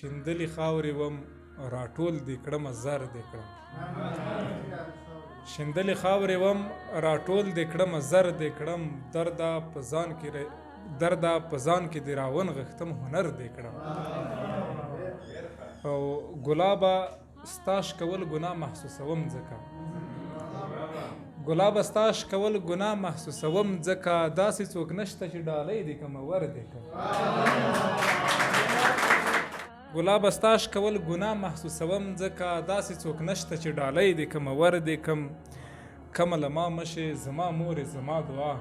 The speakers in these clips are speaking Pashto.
شیندلې خاورې وم راټول دې کړم زر دې کړم شیندلې خاورې وم راټول دې کړم زر دې کړم درده په ځان کې دې راون غښتم هنر دې کړم او ګلابه ستاش کول ګناه محسوسوم ځکه ګلابه ستاش کول ګناه محسوسوم ځکه داسې څوک نشته چې ډالۍ دې کړم ور دې کړم ګلابه ستاش کول ګناه محسوسوم ځکه داسې څوک نشته چې ډالۍ دې کړم ور دې کړم کمه له ما مشې زما مورې زما دعا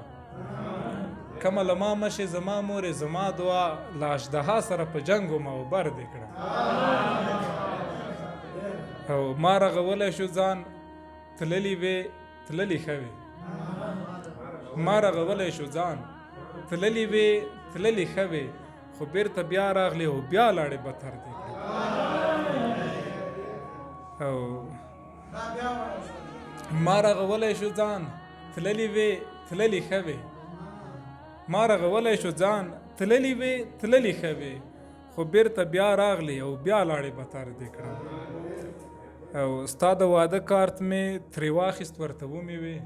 کمه له ما مشې زما مورې زما دعا له اژدها سره په جنګ وم او بر دې کړم او ما رغولی شو ځان تللي وې تللي ښه وې ما رغولی شو ځان تللي وې تللي ښه وې خو بیرته بیا راغلی او بیا لاړې بتر دې کړم او ما رغولی شو ځان تللي وې تللي ښه وې ما رغولی شو ځان تللي وې تللي ښه وې خو بیرته بیا راغلی او بیا لاړې بتر دې کړم او ستا د واده کارت مې ترې واخیست ورته ومې وې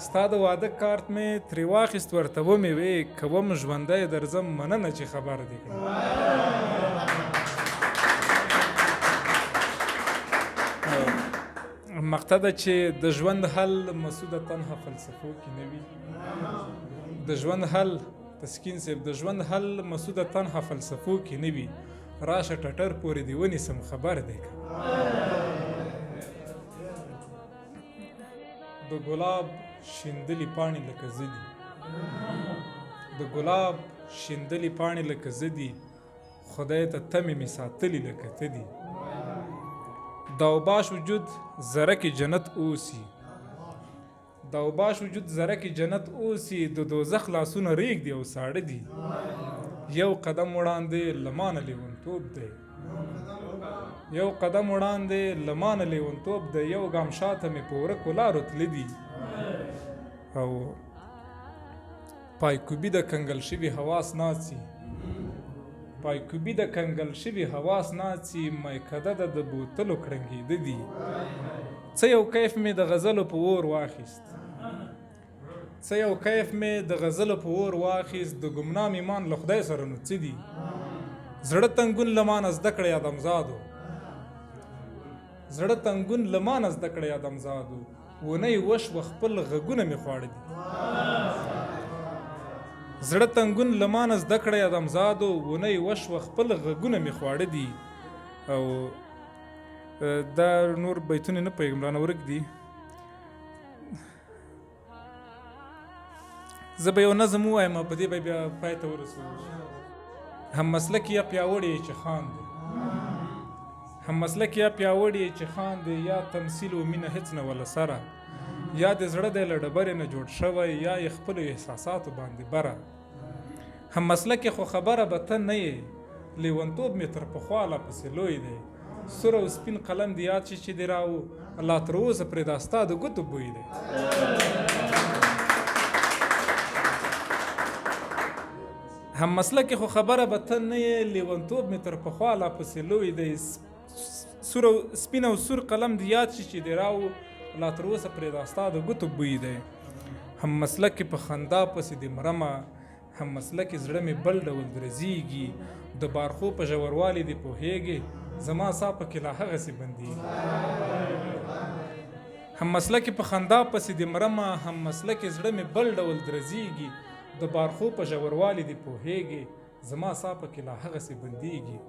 ستا د واده کارت مې ترې واخیست ورته ومې وې کوم ژوندی درځم مننه چې خبر دې کړم مقطع ده چې د ژوند حل مسوده تنها فلسفو کې نه وي د ژوند حل تسکین صاحب د ژوند حل مسوده تنها فلسفو کې نه وي راشه ټټر پورې دی ونیسم خبر دی د ګلاب شیندلې پاڼې لکه زه دي د ګلاب شیندلې پاڼې لکه زه دي خدای ته تمې مې ساتلي لکه ته دي د اوباش وجود ذره کې جنت اوسي د اوباش وجود ذره کې جنت اوسي د دوزخ لاسونه ریږدي او ساړه دي یو قدم وړاندې لمانه لیونتوب دی یو قدم وړاندې لمانه لیونتوب دی یو ګام شاته مې په ورکو لارو تللي دي او پایکوبي د کنګل شوي حواس ناڅي پایکوبي د کنګل شوي حواس ناڅي میکده د بوتلو کړنګېده دي څه یو کیف مې د غزلو په اور واخیست څه یو کیف مې د غزلو په اور واخیست د ګمنام ایمان له خدای سره نو څه دي زړه تنګون لمانه زده کړی ادمزادو زړه تنګون لمانه زده کړی ادمزادو ونی وشوه خپل غږونه مې خواړه دي زړه تنګون لمانه زده کړی ادمزادو ونی وشوه خپل غږونه مې خواړه دي او دا نور بیتونه نه پوهېږم رانه ورک دي زه به یو نظم ووایم په دې به بیا پای ته ورسوو هم مسلک یا پیاوړی چې خاندي هم مسلک یا پیاوړی چې خاندي یا تمثیل و مینه هیڅ نه وله سره یا د زړه دی له ډبرې نه جوړ شوی یا یې خپلو احساساتو باندې بره هم مسلک خو خبره به ته نه یې لیونتوب مې تر پخوا لا پسې لوی دی سور او سپین قلم دی یاد شي چې دی راو لا تر اوسه پرې دا ستا د ګوتو بوی دی هم مسلک خو خبره به ته نه یې لیونتوب مې تر پخوا لا پسې لوی دی سپین او سور قلم دی یاد شي چې دی راو لا تر اوسه پرې دا ستا د ګوتو بوی دی هم مسلک په خندا پسې د مرمه هم مسلک زړه مې بل ډول درزیږي د بارخو په ژوروالي دې پوهیږي زما سا پکې لا هغسې بندېږي هم مسلک په خندا پسې د مرمه هم مسلک زړه مې بل ډول درزیږي د بارخو په ژوروالي دې پوهیږي زما سا پکې لا هغسې بندېږي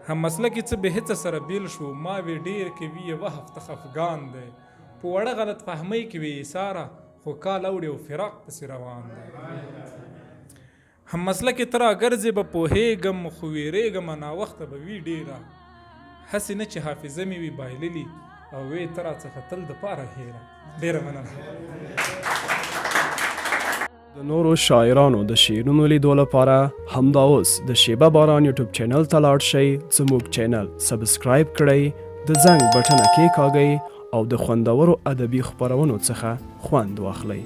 هم مسلک څه به هېڅه سره بیل شو ما وی ډېر کې وي یوه هفته خفګان دی په وړه غلط فهمۍ کې وي ایساره خو کال اوړي او فراق پسې روان دی هم مسلک ته راګرځې به پوهېږم خو ویرېږم ناوخته به وي ډېره هسې نه چې حافظه مې وي بایللي او وې ته راڅخه تل دپاره هېره ډېره مننه د نورو شاعرانو د شعرونو لیدو لپاره همدا اوس د شیبه باران یوټیوب چینل ته لاړ شئ زموږ چینل سبسکرایب کړئ د زنګ بټنه کېکاږئ او د خوندورو ادبي خپرونو څخه خوند واخلئ